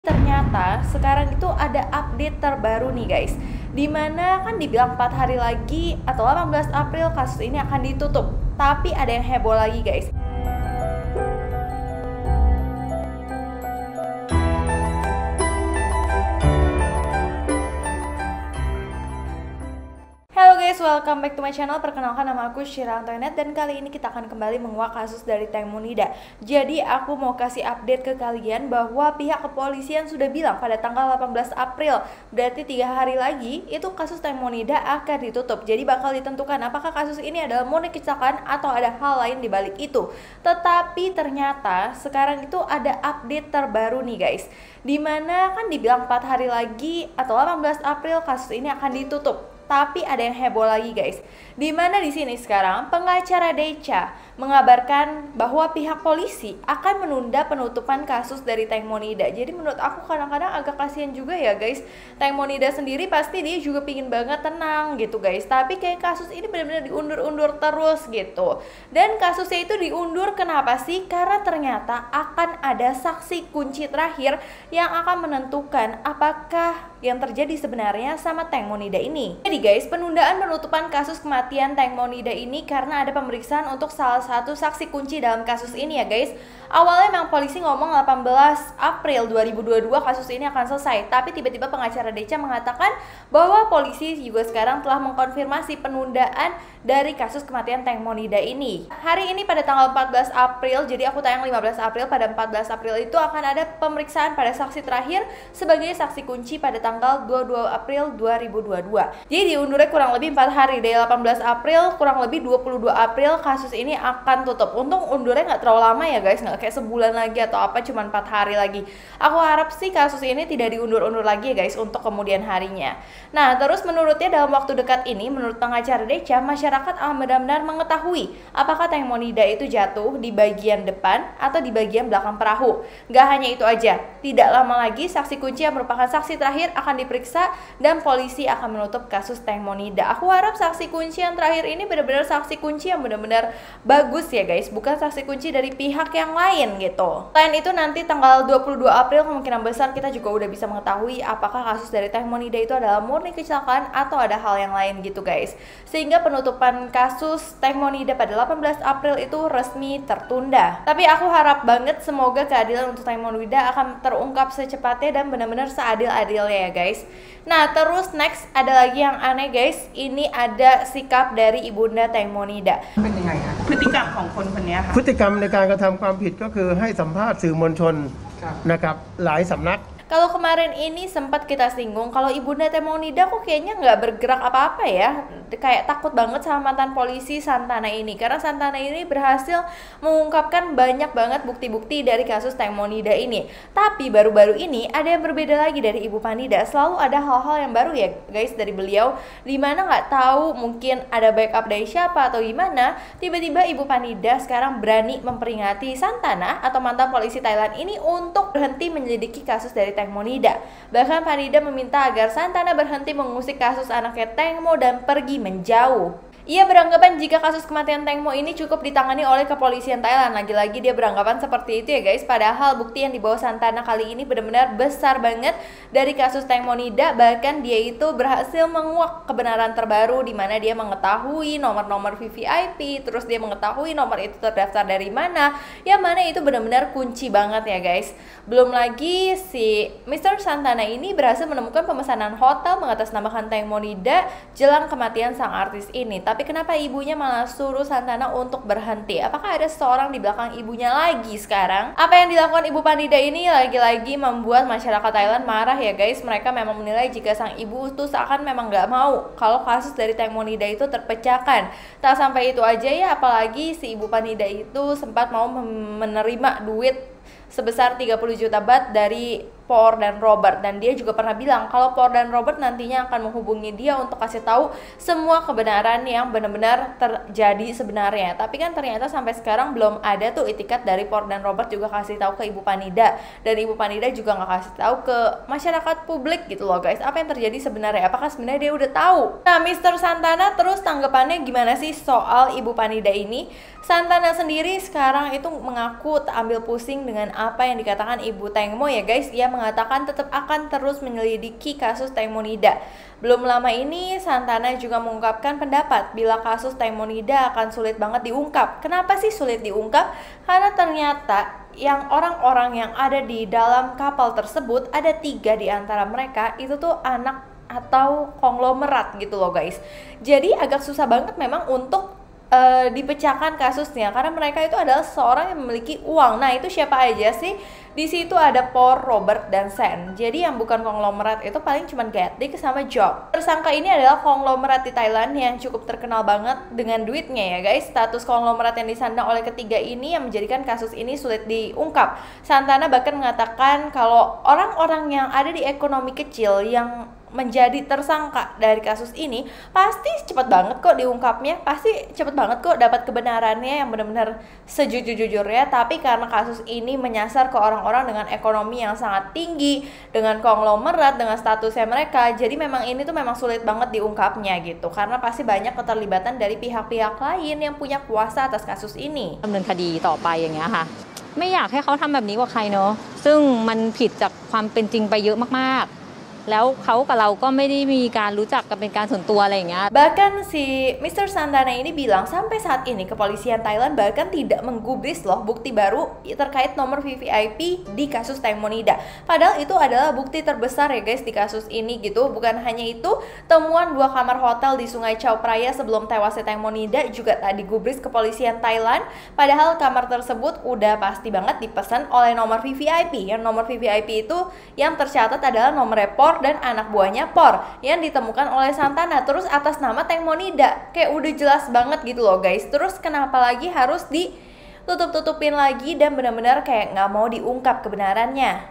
Ternyata sekarang itu ada update terbaru nih guys, dimana kan dibilang 4 hari lagi atau 18 April kasus ini akan ditutup. Tapi ada yang heboh lagi guys. Halo guys, welcome back to my channel. Perkenalkan, nama aku Syira Antoinette dan kali ini kita akan kembali menguak kasus dari Teng Monida. Jadi aku mau kasih update ke kalian bahwa pihak kepolisian sudah bilang pada tanggal 18 April, berarti 3 hari lagi, itu kasus Teng Monida akan ditutup. Jadi bakal ditentukan apakah kasus ini adalah murni kecelakaan atau ada hal lain di balik itu. Tetapi ternyata sekarang itu ada update terbaru nih guys, dimana kan dibilang 4 hari lagi atau 18 April kasus ini akan ditutup. Tapi ada yang heboh lagi guys, dimana di sini sekarang pengacara Decha mengabarkan bahwa pihak polisi akan menunda penutupan kasus dari Teng Monida. Jadi menurut aku kadang-kadang agak kasihan juga ya guys. Teng Monida sendiri pasti dia juga pingin banget tenang gitu guys, tapi kayak kasus ini benar-benar diundur-undur terus gitu. Dan kasusnya itu diundur kenapa sih? Karena ternyata akan ada saksi kunci terakhir yang akan menentukan apakah yang terjadi sebenarnya sama Teng Monida ini. Jadi guys, penundaan penutupan kasus kematian Teng Monida ini karena ada pemeriksaan untuk salah satu saksi kunci dalam kasus ini ya guys. Awalnya memang polisi ngomong 18 April 2022 kasus ini akan selesai, tapi tiba-tiba pengacara Decha mengatakan bahwa polisi juga sekarang telah mengkonfirmasi penundaan dari kasus kematian Teng Monida ini. Hari ini pada tanggal 14 April, jadi aku tayang 15 April, pada 14 April itu akan ada pemeriksaan pada saksi terakhir sebagai saksi kunci pada tanggal 22 April 2022. Jadi diundurnya kurang lebih 4 hari, dari 18 April kurang lebih 22 April kasus ini akan tutup. Untung undurnya nggak terlalu lama ya guys, nggak kayak sebulan lagi atau apa, cuma 4 hari lagi. Aku harap sih kasus ini tidak diundur-undur lagi ya guys untuk kemudian harinya. Nah terus menurutnya dalam waktu dekat ini, menurut pengacara Decha, masyarakat akan benar-benar mengetahui apakah Teng Monida itu jatuh di bagian depan atau di bagian belakang perahu. Gak hanya itu aja, tidak lama lagi saksi kunci yang merupakan saksi terakhir akan diperiksa dan polisi akan menutup kasus Teng Monida. Aku harap saksi kunci yang terakhir ini benar-benar saksi kunci yang benar-benar bagus ya guys, bukan saksi kunci dari pihak yang lain gitu. Selain itu nanti tanggal 22 April kemungkinan besar kita juga udah bisa mengetahui apakah kasus dari Teng Monida itu adalah murni kecelakaan atau ada hal yang lain gitu guys. Sehingga penutupan kasus Teng Monida pada 18 April itu resmi tertunda. Tapi aku harap banget semoga keadilan untuk Teng Monida akan terungkap secepatnya dan benar-benar seadil-adilnya ya guys. Nah terus next ada lagi yang aneh guys, ini ada sikap dari ibunda Teng Monida. เป็นยังไงคะพฤติกรรมของคนคนนี้ค่ะ พฤติกรรมในการกระทำความผิดก็คือให้สัมภาษณ์สื่อมวลชน ครับ นะครับหลายสำนัก Kalau kemarin ini sempat kita singgung kalau ibunda Teng Monida kok kayaknya nggak bergerak apa-apa ya, kayak takut banget sama mantan polisi Santana ini, karena Santana ini berhasil mengungkapkan banyak banget bukti-bukti dari kasus Teng Monida ini. Tapi baru-baru ini ada yang berbeda lagi dari Ibu Panida, selalu ada hal-hal yang baru ya guys dari beliau, dimana nggak tahu mungkin ada backup dari siapa atau gimana, tiba-tiba Ibu Panida sekarang berani memperingati Santana atau mantan polisi Thailand ini untuk berhenti menyelidiki kasus dari Teng Monida. Bahkan Panida meminta agar Santana berhenti mengusik kasus anaknya Teng Mo dan pergi menjauh. Ia beranggapan jika kasus kematian Teng Mo ini cukup ditangani oleh kepolisian Thailand. Lagi-lagi dia beranggapan seperti itu ya guys. Padahal bukti yang dibawa Santana kali ini benar-benar besar banget dari kasus Teng Monida. Bahkan dia itu berhasil menguak kebenaran terbaru, di mana dia mengetahui nomor-nomor VVIP, terus dia mengetahui nomor itu terdaftar dari mana, yang mana itu benar-benar kunci banget ya guys. Belum lagi si Mr. Santana ini berhasil menemukan pemesanan hotel mengatasnamakan Teng Monida jelang kematian sang artis ini. Tapi kenapa ibunya malah suruh Santana untuk berhenti? Apakah ada seseorang di belakang ibunya lagi sekarang? Apa yang dilakukan Ibu Panida ini lagi-lagi membuat masyarakat Thailand marah ya guys. Mereka memang menilai jika sang ibu itu seakan memang nggak mau kalau kasus dari Teng Monida itu terpecahkan. Tak sampai itu aja ya, apalagi si Ibu Panida itu sempat mau menerima duit sebesar 30 juta baht dari Por dan Robert, dan dia juga pernah bilang kalau Por dan Robert nantinya akan menghubungi dia untuk kasih tahu semua kebenaran yang benar-benar terjadi sebenarnya. Tapi kan ternyata sampai sekarang belum ada tuh itikat dari Por dan Robert juga kasih tahu ke Ibu Panida, dan Ibu Panida juga nggak kasih tahu ke masyarakat publik gitu loh guys, apa yang terjadi sebenarnya, apakah sebenarnya dia udah tahu. Nah Mr. Santana terus tanggapannya gimana sih soal Ibu Panida ini? Santana sendiri sekarang itu mengaku tak ambil pusing dengan apa yang dikatakan Ibu Teng Mo ya guys. Ia mengatakan tetap akan terus menyelidiki kasus Teng Monida. Belum lama ini, Santana juga mengungkapkan pendapat bila kasus Teng Monida akan sulit banget diungkap. Kenapa sih sulit diungkap? Karena ternyata yang orang-orang yang ada di dalam kapal tersebut, ada 3 di antara mereka itu tuh anak atau konglomerat gitu loh guys. Jadi agak susah banget memang untuk dipecahkan kasusnya karena mereka itu adalah seorang yang memiliki uang. Nah, itu siapa aja sih? Di situ ada Por, Robert, dan Sen. Jadi yang bukan konglomerat itu paling cuma Gatdik sama Job. Tersangka ini adalah konglomerat di Thailand yang cukup terkenal banget dengan duitnya ya guys. Status konglomerat yang disandang oleh ketiga ini yang menjadikan kasus ini sulit diungkap. Santana bahkan mengatakan kalau orang-orang yang ada di ekonomi kecil yang menjadi tersangka dari kasus ini pasti cepat banget kok diungkapnya, pasti cepat banget kok dapat kebenarannya yang benar-benar sejujur-jujurnya. Tapi karena kasus ini menyasar ke orang-orang dengan ekonomi yang sangat tinggi, dengan konglomerat, dengan statusnya mereka, jadi memang ini tuh memang sulit banget diungkapnya gitu, karena pasti banyak keterlibatan dari pihak-pihak lain yang punya kuasa atas kasus ini. ดำเนินคดีต่อไปอย่างเงี้ยค่ะไม่อยากให้เขาทำแบบนี้กับใครเนาะซึ่งมันผิดจากความเป็นจริงไปเยอะมากๆแล้วเขากับเราก็ไม่ได้มีการรู้จักกันเป็นการส่วนตัวอะไรอย่างเงี้ย Bahkan si Mr. Santana ini bilang sampai saat ini kepolisian Thailand bahkan tidak menggubris loh bukti baru terkait nomor VVIP di kasus Teng Monida. Padahal itu adalah bukti terbesar ya guys di kasus ini gitu. Bukan hanya itu, temuan 2 kamar hotel di Sungai Chao Phraya sebelum tewasnya Teng Monida juga tak digubris kepolisian Thailand. Padahal kamar tersebut udah pasti banget dipesan oleh nomor VVIP. Yang nomor VVIP itu yang tercatat adalah nomor Por dan anak buahnya Por yang ditemukan oleh Santana terus atas nama Teng Monida. Kayak udah jelas banget gitu loh guys. Terus kenapa lagi harus ditutup-tutupin lagi dan benar-benar kayak nggak mau diungkap kebenarannya?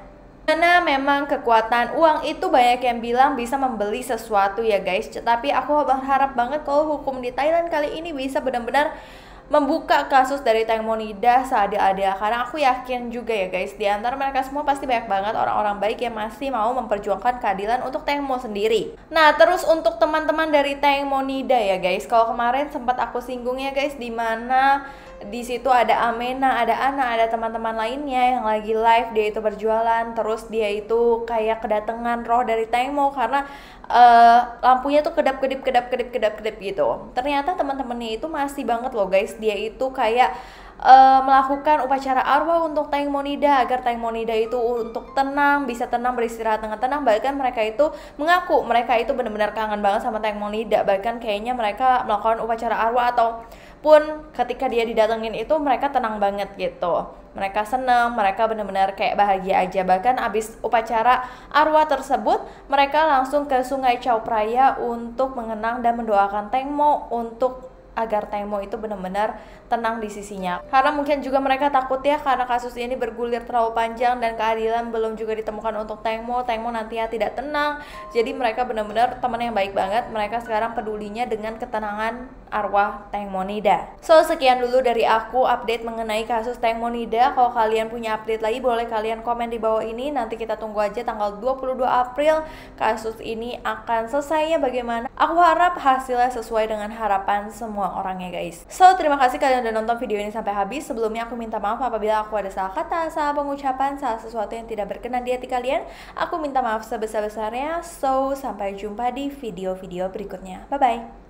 Karena memang kekuatan uang itu banyak yang bilang bisa membeli sesuatu ya guys. Tapi aku berharap banget kalau hukum di Thailand kali ini bisa benar-benar membuka kasus dari Teng Monida seadil-adil, karena aku yakin juga ya guys, di antara mereka semua pasti banyak banget orang-orang baik yang masih mau memperjuangkan keadilan untuk Teng Mo sendiri. Nah, terus untuk teman-teman dari Teng Monida ya guys, kalau kemarin sempat aku singgung ya guys, di mana di situ ada Amena, ada Ana, ada teman-teman lainnya yang lagi live, dia itu berjualan, terus dia itu kayak kedatangan roh dari Teng Mo karena lampunya tuh kedap-kedip gitu. Ternyata teman-temannya itu masih banget loh guys, dia itu kayak melakukan upacara arwah untuk Teng Monida agar Teng Monida itu untuk tenang, bisa tenang, beristirahat dengan tenang. Bahkan mereka itu mengaku mereka itu benar-benar kangen banget sama Teng Monida. Bahkan kayaknya mereka melakukan upacara arwah ataupun ketika dia didatengin itu mereka tenang banget gitu. Mereka senang, mereka benar-benar kayak bahagia aja. Bahkan abis upacara arwah tersebut, mereka langsung ke Sungai Chao Phraya untuk mengenang dan mendoakan Teng Mo untuk agar Teng Mo itu benar-benar tenang di sisinya. Karena mungkin juga mereka takut ya, karena kasus ini bergulir terlalu panjang dan keadilan belum juga ditemukan untuk Teng Mo nantinya tidak tenang. Jadi mereka benar-benar teman yang baik banget. Mereka sekarang pedulinya dengan ketenangan arwah Teng Monida. So, sekian dulu dari aku update mengenai kasus Teng Monida. Kalau kalian punya update lagi, boleh kalian komen di bawah ini. Nanti kita tunggu aja tanggal 22 April kasus ini akan selesainya bagaimana. Aku harap hasilnya sesuai dengan harapan semua orangnya guys. So, terima kasih kalian udah nonton video ini sampai habis. Sebelumnya aku minta maaf apabila aku ada salah kata, salah pengucapan, salah sesuatu yang tidak berkenan di hati kalian. Aku minta maaf sebesar-besarnya. So, sampai jumpa di video-video berikutnya. Bye-bye.